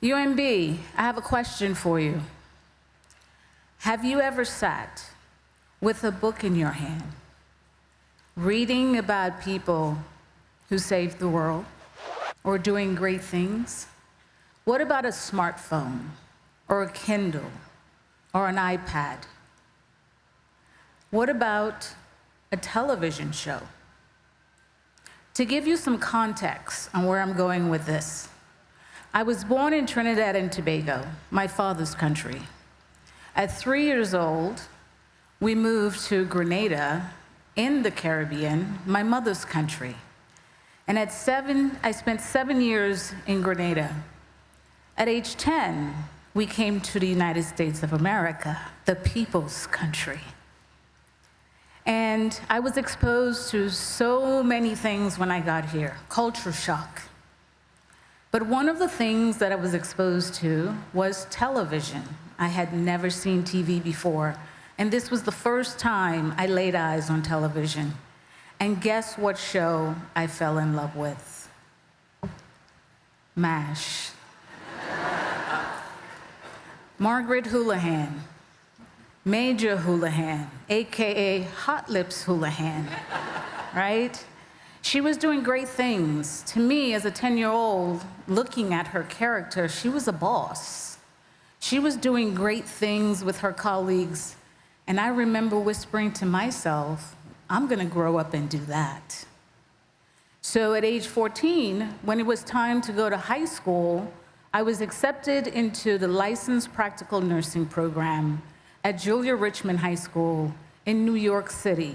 UMB, I have a question for you. Have you ever sat with a book in your hand, reading about people who saved the world or doing great things? What about a smartphone or a Kindle or an iPad? What about a television show? To give you some context on where I'm going with this, I was born in Trinidad and Tobago, my father's country. At 3 years old, we moved to Grenada in the Caribbean, my mother's country. And at 7, I spent 7 years in Grenada. At age 10, we came to the United States of America, the people's country. And I was exposed to so many things when I got here, culture shock. But one of the things that I was exposed to was television. I had never seen TV before, and this was the first time I laid eyes on television. And guess what show I fell in love with? MASH. Margaret Houlihan, Major Houlihan, AKA Hot Lips Houlihan, right? She was doing great things. To me, as a 10-year-old, looking at her character, she was a boss. She was doing great things with her colleagues, and I remember whispering to myself, I'm gonna grow up and do that. So at age 14, when it was time to go to high school, I was accepted into the licensed practical nursing program at Julia Richmond High School in New York City.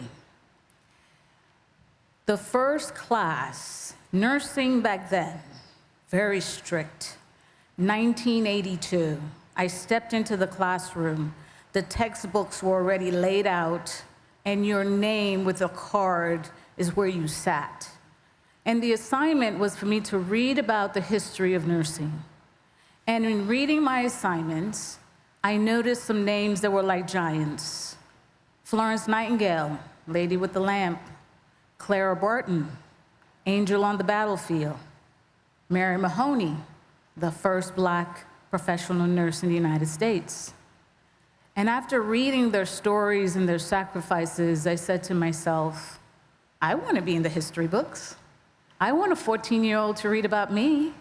The first class, nursing back then, very strict, 1982, I stepped into the classroom. The textbooks were already laid out, and your name with a card is where you sat. And the assignment was for me to read about the history of nursing. And in reading my assignments, I noticed some names that were like giants. Florence Nightingale, Lady with the Lamp. Clara Barton, Angel on the Battlefield. Mary Mahoney, the first Black professional nurse in the United States. And after reading their stories and their sacrifices, I said to myself, I want to be in the history books. I want a 14-year-old to read about me.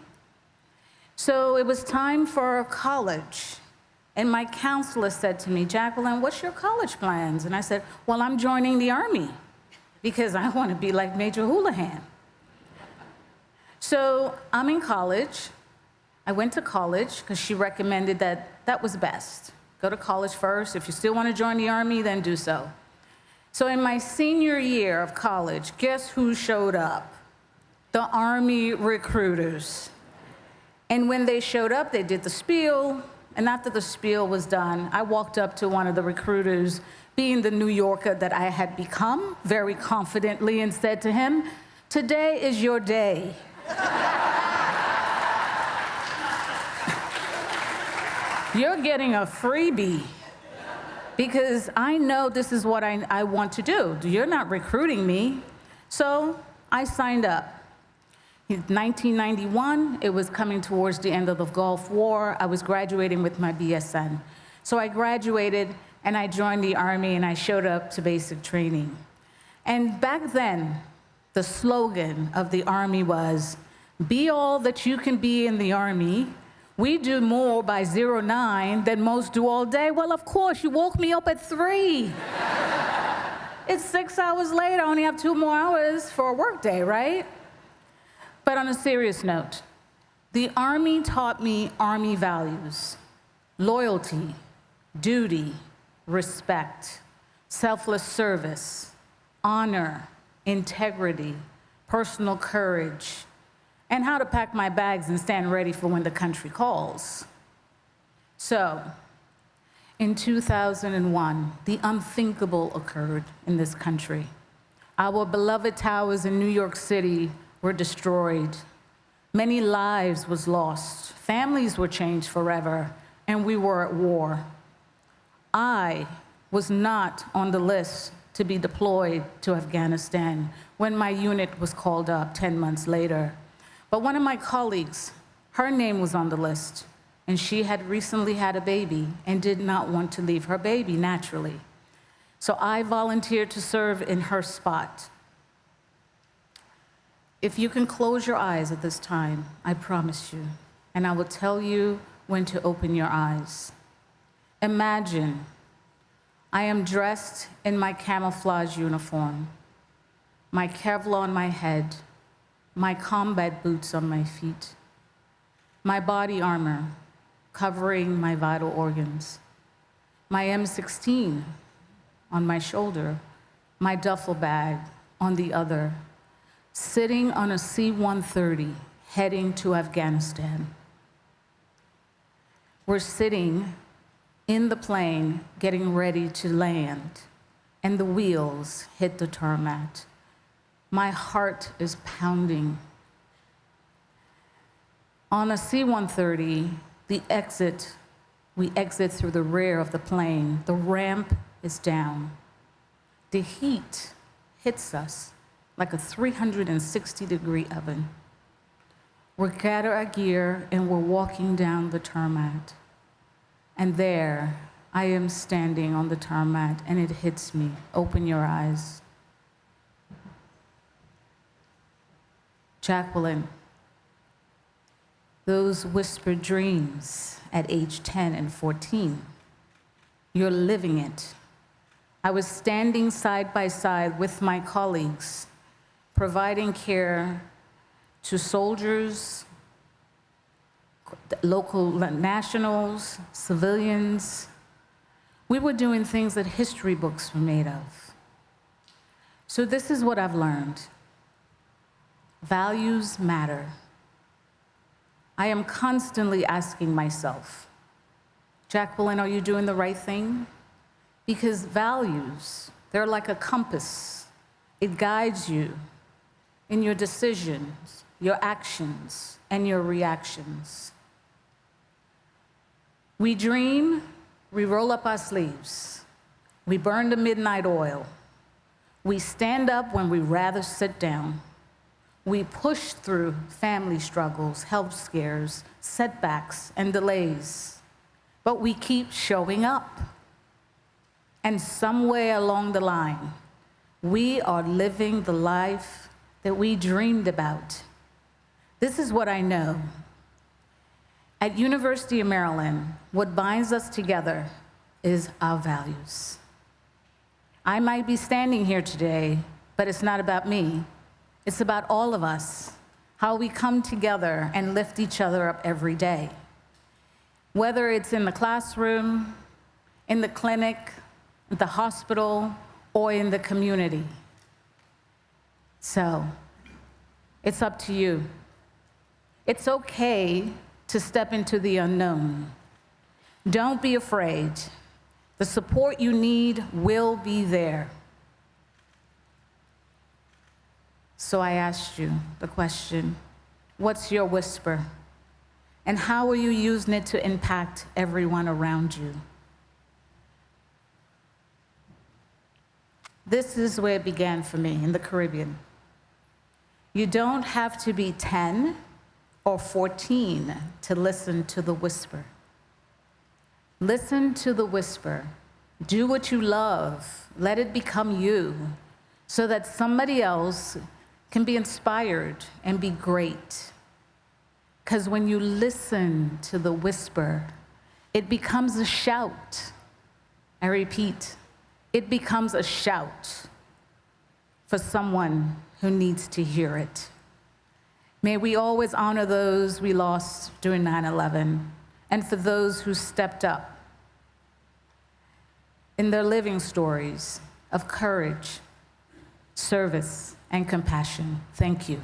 So it was time for college. And my counselor said to me, Jacqueline, what's your college plans? And I said, well, I'm joining the Army because I want to be like Major Houlihan. So I'm in college. I went to college because she recommended that that was best. Go to college first. If you still want to join the Army, then do so. So in my senior year of college, guess who showed up? The Army recruiters. And when they showed up, they did the spiel. And after the spiel was done, I walked up to one of the recruiters, being the New Yorker that I had become, very confidently, and said to him, today is your day. You're getting a freebie because I know this is what I want to do. You're not recruiting me. So I signed up. In 1991, it was coming towards the end of the Gulf War. I was graduating with my BSN. So I graduated and I joined the Army and I showed up to basic training. And back then, the slogan of the Army was, be all that you can be in the Army. We do more by 09 than most do all day. Well, of course, you woke me up at 3. It's 6 hours later, I only have 2 more hours for a work day, right? But on a serious note, the Army taught me Army values: loyalty, duty, respect, selfless service, honor, integrity, personal courage, and how to pack my bags and stand ready for when the country calls. So, in 2001, the unthinkable occurred in this country. Our beloved towers in New York City were destroyed. Many lives was lost. Families were changed forever, and we were at war. I was not on the list to be deployed to Afghanistan when my unit was called up 10 months later. But one of my colleagues, her name was on the list. and she had recently had a baby and did not want to leave her baby naturally. So I volunteered to serve in her spot. If you can close your eyes at this time, I promise you, and I will tell you when to open your eyes. Imagine I am dressed in my camouflage uniform, my Kevlar on my head, my combat boots on my feet, my body armor covering my vital organs, my M16 on my shoulder, my duffel bag on the other, sitting on a C-130 heading to Afghanistan. We're sitting in the plane getting ready to land, and the wheels hit the tarmac. My heart is pounding. On a C-130, we exit through the rear of the plane. The ramp is down. The heat hits us like a 360-degree oven. We gather our gear and we're walking down the tarmac. And there, I am standing on the tarmac and it hits me. Open your eyes. Jacqueline, those whispered dreams at age 10 and 14, you're living it. I was standing side by side with my colleagues, providing care to soldiers, local nationals, civilians. We were doing things that history books were made of. So this is what I've learned. Values matter. I am constantly asking myself, Jacqueline, are you doing the right thing? Because values, they're like a compass. It guides you in your decisions, your actions, and your reactions. We dream, we roll up our sleeves. We burn the midnight oil. We stand up when we'd rather sit down. We push through family struggles, health scares, setbacks, and delays. But we keep showing up. And somewhere along the line, we are living the life that we dreamed about. This is what I know. At University of Maryland, what binds us together is our values. I might be standing here today, but it's not about me. It's about all of us, how we come together and lift each other up every day. Whether it's in the classroom, in the clinic, at the hospital, or in the community. So, it's up to you. It's okay to step into the unknown. Don't be afraid. The support you need will be there. So I asked you the question, what's your whisper? And how are you using it to impact everyone around you? This is where it began for me, in the Caribbean. You don't have to be 10 or 14 to listen to the whisper. Listen to the whisper. Do what you love. Let it become you, so that somebody else can be inspired and be great. Because when you listen to the whisper, it becomes a shout. I repeat, it becomes a shout for someone who needs to hear it. May we always honor those we lost during 9/11, and for those who stepped up in their living stories of courage, service, and compassion. Thank you.